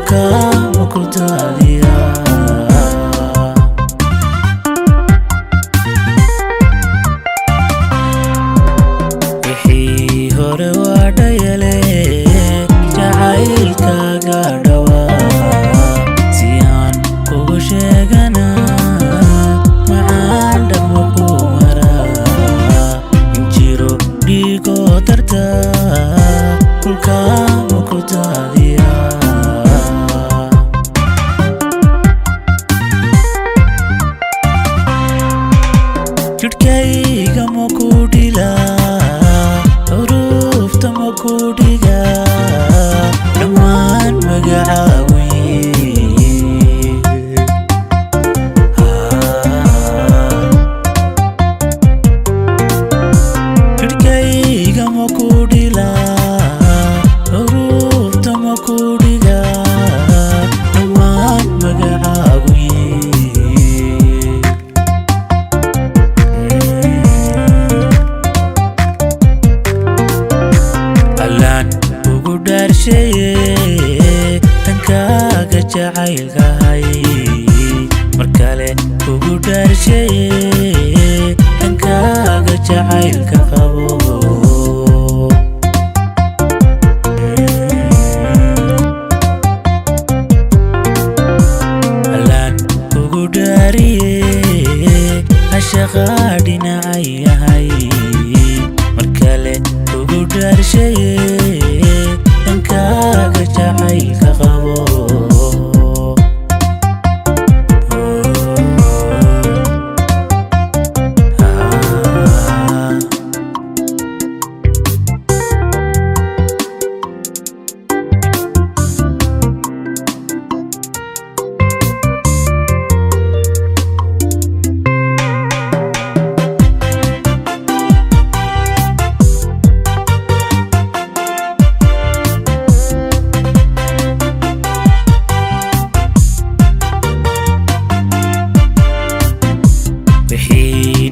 كلكا وكداديا وحي هوري وادايلي جعايلكا قادوا سيان كوغو شيغانا معان دمكو مرا انجيرو ديغو ترتا كلكا وكداديا جدكايغا مكوديلا حروفتا مكوديغا دمان مقعاوي جدكايغا مكوديلا حروفتا مكوديغا دمان مقعاوي tankaaga jacaylkahay markale ugu dhaarshaye tankaaga jacaylka qabo alaan ugu dhaariye ashaqaa dhinacayahay markale ugu dhaarshaye tankaaga jacaylka qabo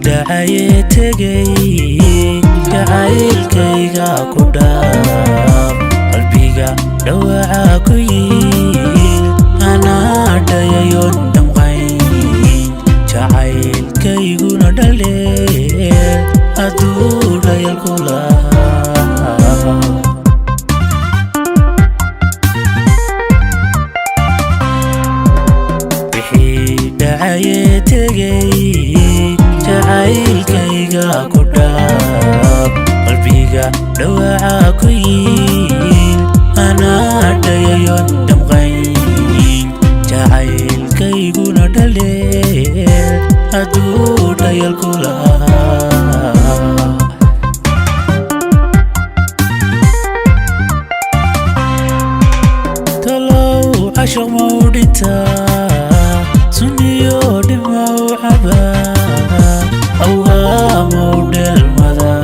دعاية تجي جعايلكيغا كداب قلبيغا دوعا كويل أنا دايا يوندم غين جعايلكيغو ندليل أدو دايا الكلاب بحي دعاية تجي jacaylkayga ku dhaab qalbiga dhawaaca ku yiil anaa dhayayon damqayn jacaylkayguna dhaleel hadduu dhayalku lahaa talow cashiq mau dhintaa sunniyo dhimau cabaa أوهام المدى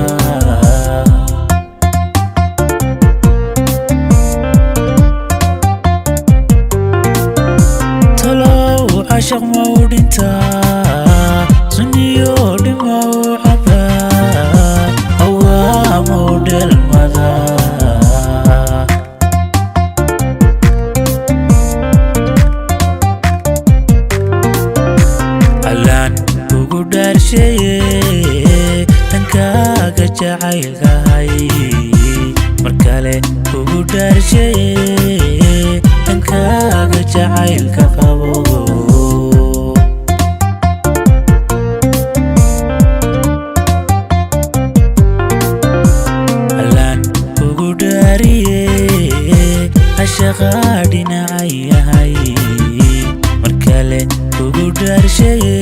تلو عشق مودنتا سنيو دمو عبا أوهام المدى علان ugu dhaarshaye tankaaga jacaylkahay markale ugu dhaarshaye tankaaga jacaylka qabo alaan ugu dhaariye ashaqaa dhinacayahay markale ugu dhaarshaye